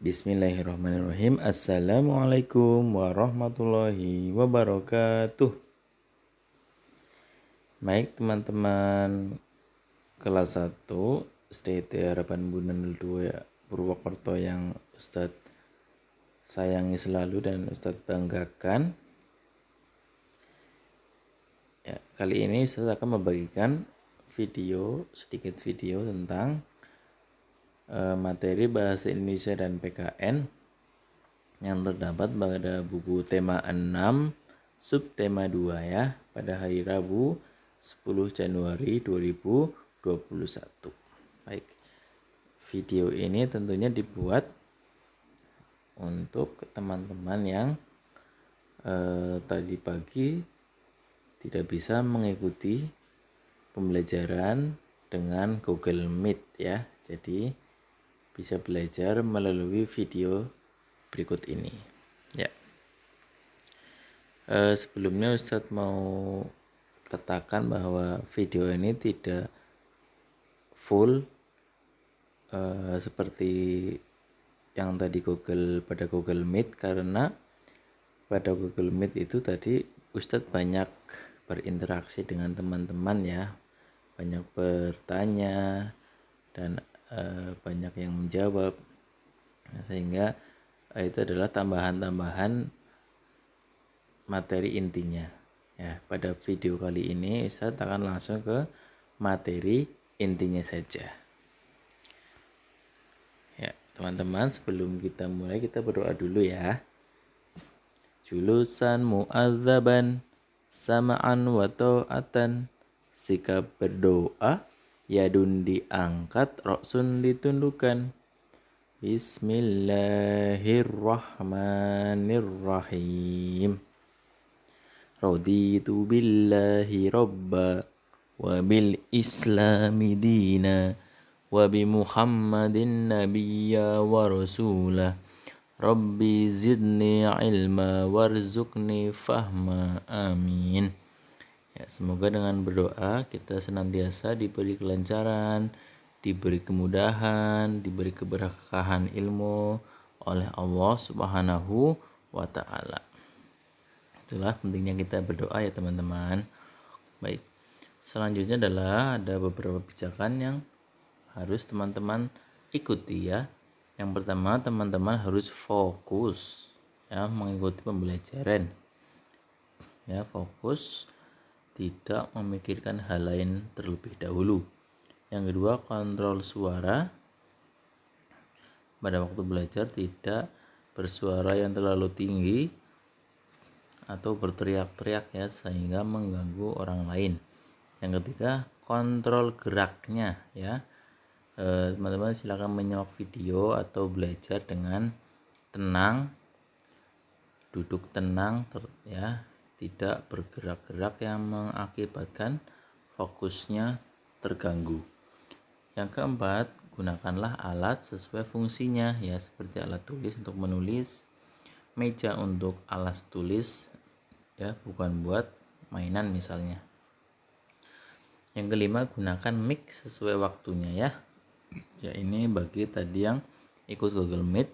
Bismillahirrahmanirrahim. Assalamualaikum warahmatullahi wabarakatuh. Baik teman-teman kelas 1 SDT Harapan Bunda 02 Purwokerto yang Ustadz sayangi selalu dan Ustadz banggakan. Ya, kali ini Ustadz akan membagikan sedikit video tentang materi bahasa Indonesia dan PKN yang terdapat pada buku tema 6 subtema 2 ya pada hari Rabu 10 Januari 2021. Baik. Video ini tentunya dibuat untuk teman-teman yang tadi pagi tidak bisa mengikuti pembelajaran dengan Google Meet ya. Jadi bisa belajar melalui video berikut ini ya. Sebelumnya Ustadz mau katakan bahwa video ini tidak full seperti yang tadi pada Google Meet, karena pada Google Meet itu tadi Ustadz banyak berinteraksi dengan teman-teman ya, banyak bertanya dan banyak yang menjawab, sehingga itu adalah tambahan-tambahan materi intinya ya. Pada video kali ini Ustadz akan langsung ke materi intinya saja ya teman-teman. Sebelum kita mulai, kita berdoa dulu ya. Julusan mu'adzaban sama'an wa ta'atan, sikap berdoa yadun diangkat, roksun ditundukkan. Bismillahirrahmanirrahim. Raditu billahi rabba wa bil islami dina wa bi muhammadin nabiyya wa rasulah. Rabbi zidni ilma warzuqni fahma. Amin. Ya, semoga dengan berdoa kita senantiasa diberi kelancaran, diberi kemudahan, diberi keberkahan ilmu oleh Allah Subhanahu wa ta'ala. Itulah pentingnya kita berdoa ya teman-teman. Baik, selanjutnya adalah ada beberapa pijakan yang harus teman-teman ikuti ya. Yang pertama, teman-teman harus fokus ya mengikuti pembelajaran ya, fokus, tidak memikirkan hal lain terlebih dahulu. Yang kedua, kontrol suara pada waktu belajar, tidak bersuara yang terlalu tinggi atau berteriak-teriak ya sehingga mengganggu orang lain. Yang ketiga, kontrol geraknya ya. Teman-teman silakan menyimak video atau belajar dengan tenang, duduk tenang ya, tidak bergerak-gerak yang mengakibatkan fokusnya terganggu. Yang keempat, gunakanlah alat sesuai fungsinya ya, seperti alat tulis untuk menulis, meja untuk alas tulis ya, bukan buat mainan misalnya. Yang kelima, gunakan mic sesuai waktunya ya. Ya, ini bagi tadi yang ikut Google Meet,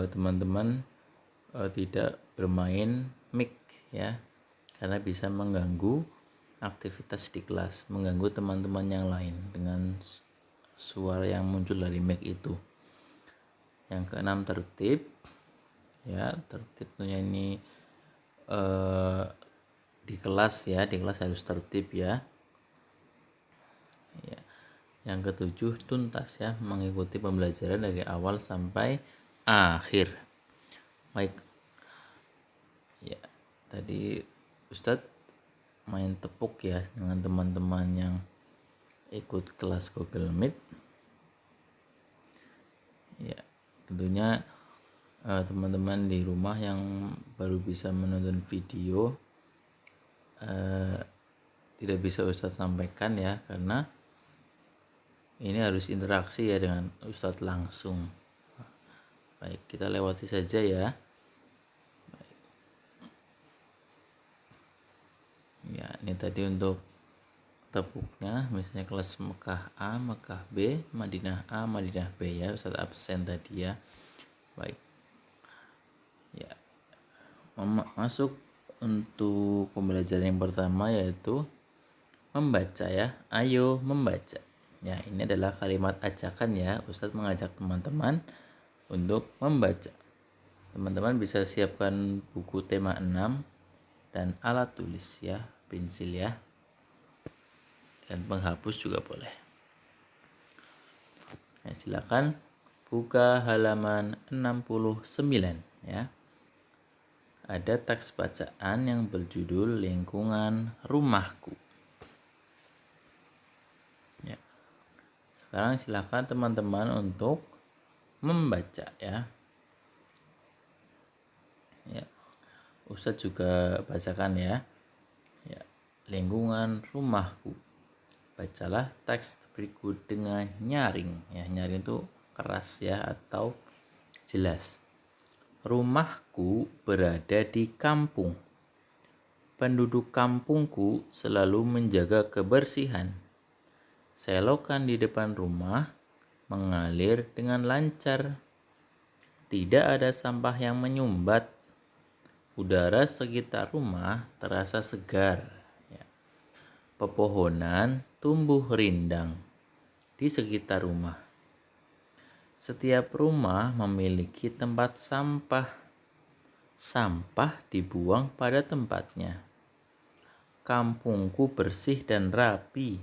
teman-teman tidak bermain mic ya, karena bisa mengganggu aktivitas di kelas, mengganggu teman-teman yang lain dengan suara yang muncul dari mic itu. Yang keenam, tertib ya. Tertib tentunya ini di kelas ya, di kelas harus tertib ya. Ya. Yang ketujuh, tuntas ya, mengikuti pembelajaran dari awal sampai akhir. Baik ya, tadi Ustadz main tepuk ya dengan teman-teman yang ikut kelas Google Meet ya. Tentunya teman-teman di rumah yang baru bisa menonton video tidak bisa Ustadz sampaikan ya, karena ini harus interaksi ya dengan Ustadz langsung. Baik, kita lewati saja ya. Baik. Ya, ini tadi untuk tepuknya, misalnya kelas Mekah A, Mekah B, Madinah A, Madinah B ya. Ustaz absen tadi ya. Baik. Ya. Masuk untuk pembelajaran yang pertama yaitu membaca ya. Ayo membaca. Ya, ini adalah kalimat ajakan ya. Ustadz mengajak teman-teman untuk membaca. Teman-teman bisa siapkan buku tema 6 dan alat tulis ya, pensil ya. Dan penghapus juga boleh. Ya, silakan buka halaman 69 ya. Ada teks bacaan yang berjudul Lingkungan Rumahku. Ya. Sekarang silakan teman-teman untuk membaca ya. Ya. Ustadz juga bacakan ya. Ya. Lingkungan rumahku. Bacalah teks berikut dengan nyaring. Ya, nyaring itu keras ya atau jelas. Rumahku berada di kampung. Penduduk kampungku selalu menjaga kebersihan. Selokan di depan rumah mengalir dengan lancar. Tidak ada sampah yang menyumbat. Udara sekitar rumah terasa segar. Ya. Pepohonan tumbuh rindang di sekitar rumah. Setiap rumah memiliki tempat sampah. Sampah dibuang pada tempatnya. Kampungku bersih dan rapi.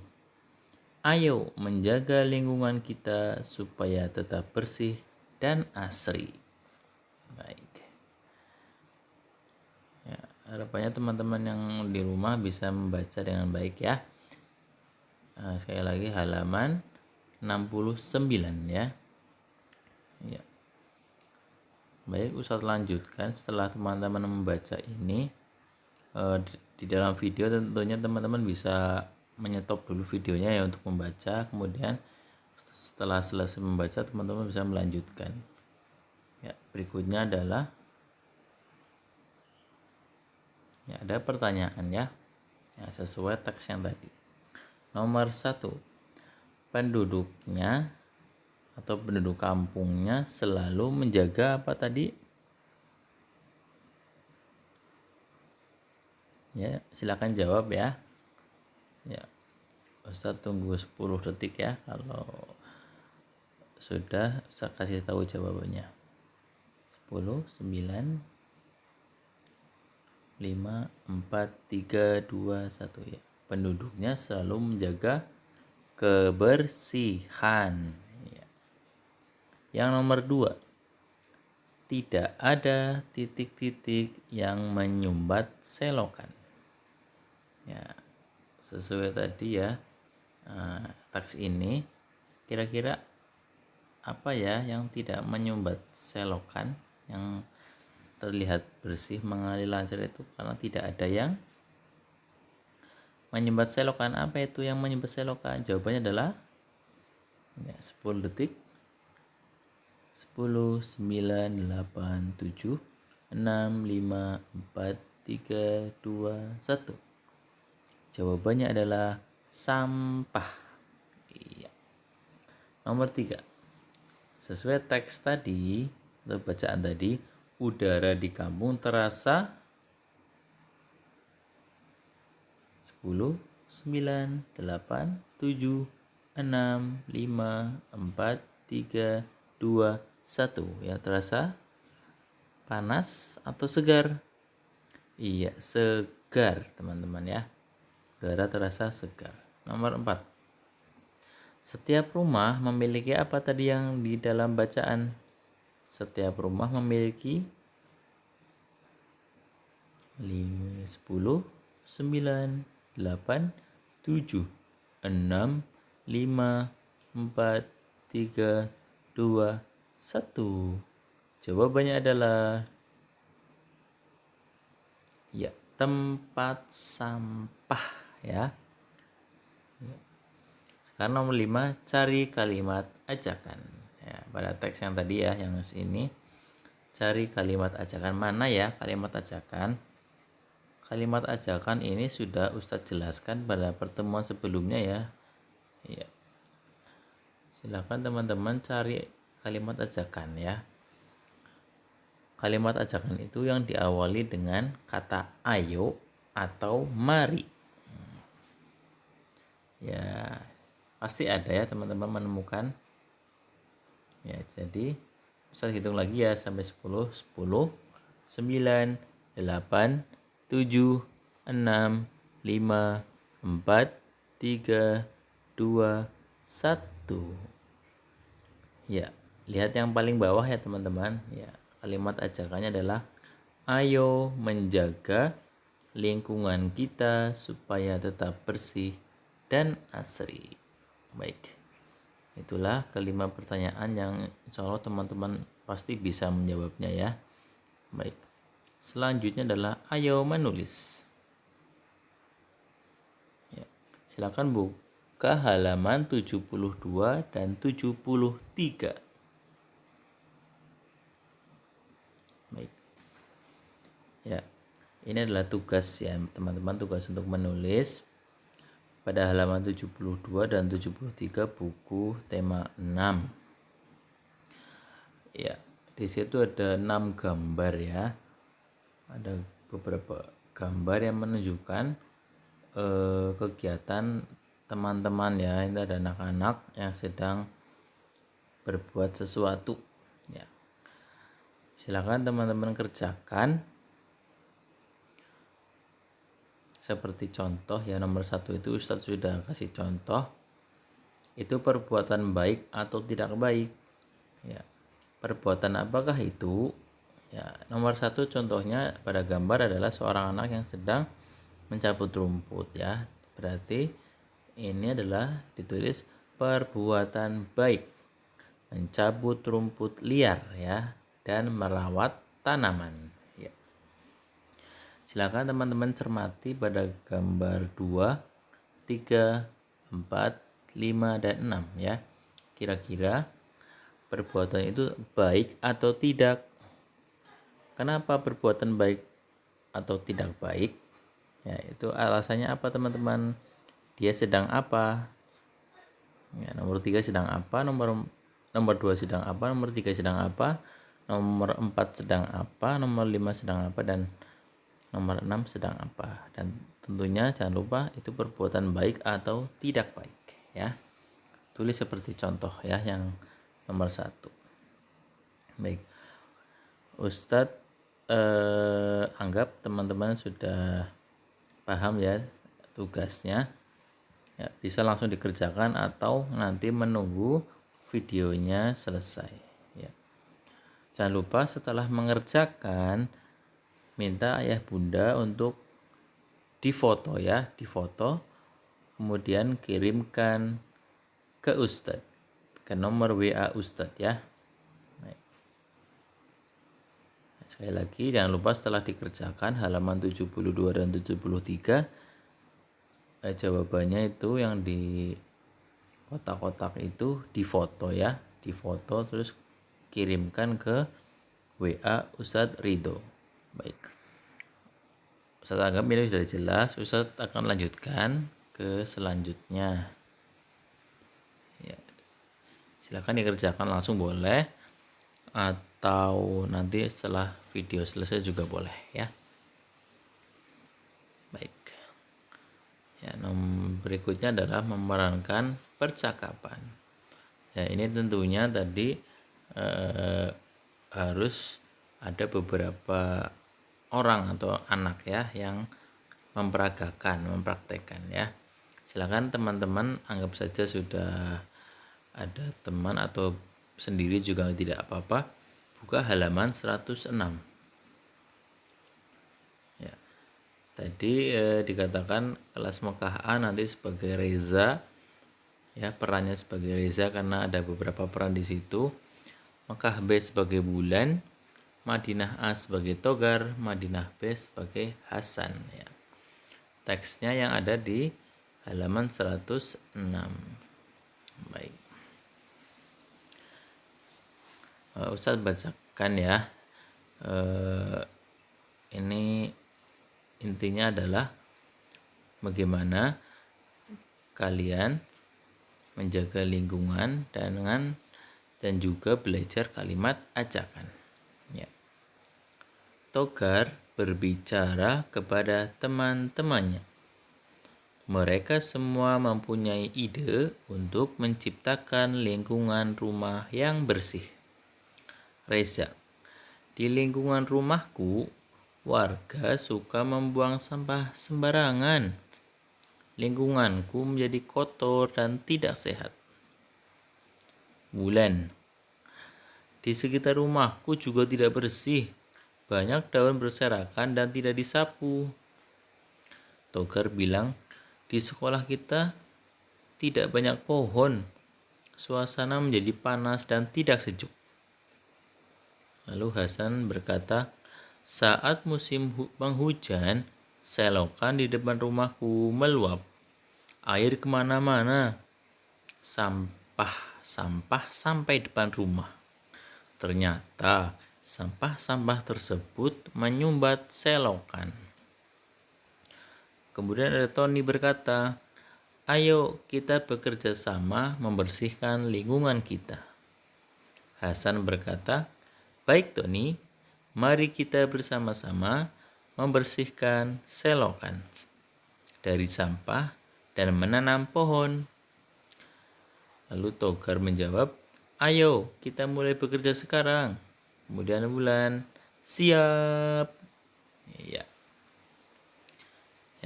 Ayo menjaga lingkungan kita supaya tetap bersih dan asri. Baik. Ya, harapannya teman-teman yang di rumah bisa membaca dengan baik ya. Sekali lagi halaman 69 ya. Ya. Baik, Ustadz lanjutkan. Setelah teman-teman membaca ini, di dalam video tentunya teman-teman bisa menyetop dulu videonya ya untuk membaca. Kemudian setelah selesai membaca, teman-teman bisa melanjutkan. Ya, berikutnya adalah ya, ada pertanyaan ya. Ya, sesuai teks yang tadi. Nomor 1. Penduduknya atau penduduk kampungnya selalu menjaga apa tadi? Ya, silakan jawab ya. Ya. Ustaz tunggu 10 detik ya. Kalau sudah saya kasih tahu jawabannya. 10, 9, 5, 4, 3, 2, 1 ya. Penduduknya selalu menjaga kebersihan. Ya. Yang nomor 2. Tidak ada titik-titik yang menyumbat selokan. Ya, sesuai tadi ya. Teks ini kira-kira apa ya yang tidak menyumbat selokan, yang terlihat bersih mengalir lancar itu karena tidak ada yang menyumbat selokan. Apa itu yang menyumbat selokan? Jawabannya adalah ya, 10 detik. 10, 9, 8, 7, 6, 5, 4, 3, 2, 1. Jawabannya adalah sampah. Iya. Nomor 3. Sesuai teks tadi atau bacaan tadi, udara di kampung terasa 10, 9, 8, 7, 6, 5, 4, 3, 2, 1. Ya, terasa panas atau segar? Iya, segar teman-teman ya. Udara terasa segar. Nomor 4. Setiap rumah memiliki apa tadi yang di dalam bacaan? Setiap rumah memiliki 10, 9, 8, 7, 6, 5, 4, 3, 2, 1. Jawabannya adalah ya, tempat sampah ya. Sekarang nomor 5, cari kalimat ajakan. Ya, pada teks yang tadi ya, yang ini cari kalimat ajakan. Mana ya kalimat ajakan? kalimat ajakan ini sudah Ustadz jelaskan pada pertemuan sebelumnya ya. Ya. Silakan teman-teman cari kalimat ajakan ya. Kalimat ajakan itu yang diawali dengan kata ayo atau mari. Ya, pasti ada ya teman-teman menemukan. Ya, jadi Ustaz hitung lagi ya sampai 10, 10, 9, 8, 7, 6, 5, 4, 3, 2, 1. Ya, lihat yang paling bawah ya teman-teman. Ya, kalimat ajakannya adalah ayo menjaga lingkungan kita supaya tetap bersih dan asri. Baik, itulah kelima pertanyaan yang insya Allah teman-teman pasti bisa menjawabnya ya. Baik, selanjutnya adalah ayo menulis. Ya, silakan buka halaman 72 dan 73. Baik. Ya, ini adalah tugas ya teman-teman, tugas untuk menulis pada halaman 72 dan 73 buku tema 6. Ya, di situ ada 6 gambar ya. Ada beberapa gambar yang menunjukkan kegiatan teman-teman ya. Ini ada anak-anak yang sedang berbuat sesuatu ya. Silakan teman-teman kerjakan. Seperti contoh ya, nomor 1 itu Ustadz sudah kasih contoh. Itu perbuatan baik atau tidak baik ya. Perbuatan apakah itu ya? Nomor 1 contohnya pada gambar adalah seorang anak yang sedang mencabut rumput ya. Berarti ini adalah ditulis perbuatan baik, mencabut rumput liar ya, dan merawat tanaman ya. Silakan teman-teman cermati pada gambar 2, 3, 4, 5, dan 6 ya. Kira-kira perbuatan itu baik atau tidak? Kenapa perbuatan baik atau tidak baik? Ya, itu alasannya apa teman-teman? Dia sedang apa? Ya, nomor 3 sedang apa? Nomor 2 sedang apa? Nomor 3 sedang apa? Nomor 4 sedang apa? Nomor 5 sedang apa? Dan nomor 6 sedang apa? Dan tentunya jangan lupa itu perbuatan baik atau tidak baik ya. Tulis seperti contoh ya yang nomor 1. Baik. Ustadz anggap teman-teman sudah paham ya tugasnya. Ya, bisa langsung dikerjakan atau nanti menunggu videonya selesai ya. Jangan lupa setelah mengerjakan minta ayah bunda untuk difoto ya, difoto kemudian kirimkan ke Ustadz, ke nomor WA Ustadz ya. Baik. Sekali lagi jangan lupa setelah dikerjakan halaman 72 dan 73 jawabannya itu yang di kotak-kotak itu difoto ya, difoto terus kirimkan ke WA Ustadz Ridho. Baik, Ustadz anggap ini sudah jelas. Ustadz akan lanjutkan ke selanjutnya ya. Silakan dikerjakan langsung boleh atau nanti setelah video selesai juga boleh ya. Baik ya, nomor berikutnya adalah memerankan percakapan ya. Ini tentunya tadi harus ada beberapa orang atau anak ya yang mempraktekkan ya. Silakan teman-teman anggap saja sudah ada teman atau sendiri juga tidak apa-apa. Buka halaman 106. Ya. Tadi dikatakan kelas Mekah A nanti sebagai Reza ya, perannya sebagai Reza karena ada beberapa peran di situ. Mekah B sebagai Bulan, Madinah A sebagai Togar, Madinah B sebagai Hasan ya. Teksnya yang ada di halaman 106. Baik. Ustadz bacakan ya. Ini intinya adalah bagaimana kalian menjaga lingkungan dan juga belajar kalimat ajakan. Ya. Togar berbicara kepada teman-temannya. Mereka semua mempunyai ide untuk menciptakan lingkungan rumah yang bersih. Reza, di lingkungan rumahku, warga suka membuang sampah sembarangan. Lingkunganku menjadi kotor dan tidak sehat. Wulan, di sekitar rumahku juga tidak bersih. Banyak daun berserakan dan tidak disapu. Togar bilang, di sekolah kita tidak banyak pohon. Suasana menjadi panas dan tidak sejuk. Lalu Hasan berkata, saat musim penghujan, selokan di depan rumahku meluap. Air kemana-mana. Sampah sampai depan rumah. Ternyata sampah-sampah tersebut menyumbat selokan. Kemudian ada Tony berkata, ayo kita bekerja sama membersihkan lingkungan kita. Hasan berkata, baik Tony, mari kita bersama-sama membersihkan selokan dari sampah dan menanam pohon. Lalu Togar menjawab, ayo kita mulai bekerja sekarang. Kemudian Wulan, siap. Ya,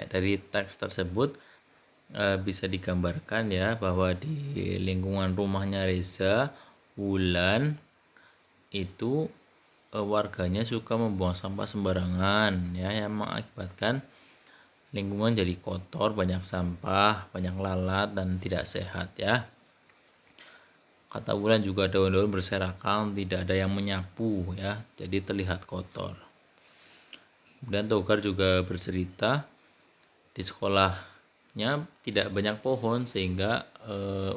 dari teks tersebut bisa digambarkan ya bahwa di lingkungan rumahnya Reza, Wulan itu warganya suka membuang sampah sembarangan ya, yang mengakibatkan lingkungan jadi kotor, banyak sampah, banyak lalat dan tidak sehat ya. Kata Wulan juga daun-daun berserakan, tidak ada yang menyapu ya, jadi terlihat kotor. Dan Togar juga bercerita di sekolahnya tidak banyak pohon sehingga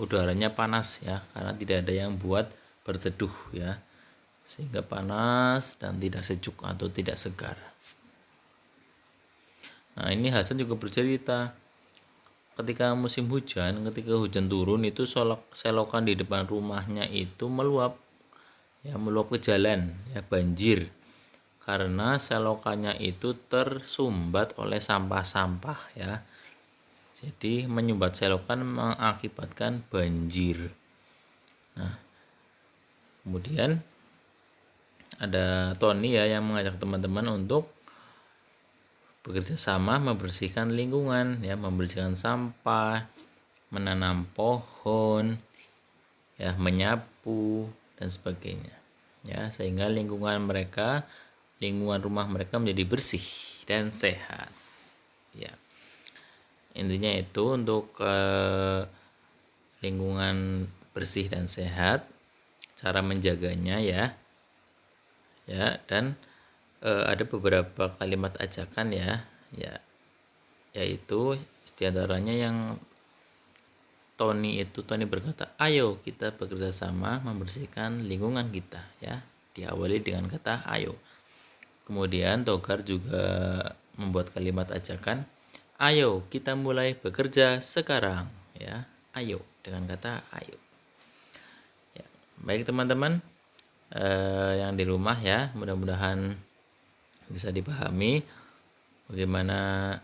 udaranya panas ya, karena tidak ada yang buat berteduh ya, sehingga panas dan tidak sejuk atau tidak segar. Nah, ini Hasan juga bercerita ketika musim hujan, ketika hujan turun itu selokan di depan rumahnya itu meluap ke jalan ya, banjir karena selokannya itu tersumbat oleh sampah-sampah ya. Jadi menyumbat selokan mengakibatkan banjir. Nah, kemudian ada Tony ya yang mengajak teman-teman untuk bekerja sama membersihkan lingkungan ya, membersihkan sampah, menanam pohon ya, menyapu dan sebagainya ya, sehingga lingkungan rumah mereka menjadi bersih dan sehat ya. Intinya itu untuk lingkungan bersih dan sehat, cara menjaganya ya dan ada beberapa kalimat ajakan ya, yaitu diantaranya yang Tony berkata, ayo kita bekerja sama membersihkan lingkungan kita ya, diawali dengan kata ayo. Kemudian Togar juga membuat kalimat ajakan, ayo kita mulai bekerja sekarang ya, ayo dengan kata ayo ya. Baik teman-teman yang di rumah ya, mudah-mudahan bisa dipahami bagaimana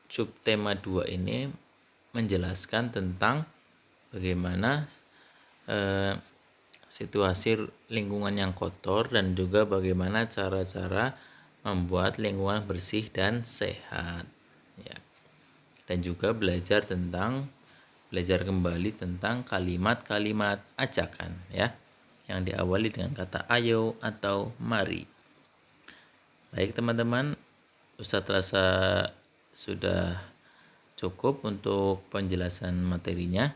subtema 2 ini menjelaskan tentang bagaimana situasi lingkungan yang kotor dan juga bagaimana cara-cara membuat lingkungan bersih dan sehat ya. Dan juga belajar kembali tentang kalimat-kalimat ajakan ya, yang diawali dengan kata ayo atau mari. Baik teman-teman, Ustadz rasa sudah cukup untuk penjelasan materinya.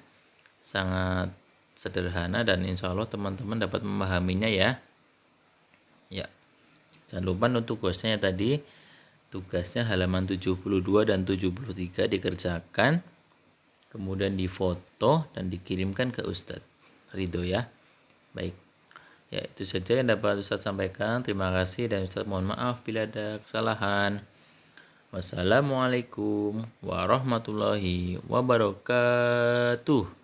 Sangat sederhana dan insya Allah teman-teman dapat memahaminya ya. Ya, jangan lupa untuk tugasnya tadi. Tugasnya halaman 72 dan 73 dikerjakan, kemudian difoto dan dikirimkan ke Ustadz Ridho ya. Baik, Ya, itu saja yang dapat Ustaz sampaikan. Terima kasih dan Ustaz mohon maaf bila ada kesalahan. Wassalamualaikum warahmatullahi wabarakatuh.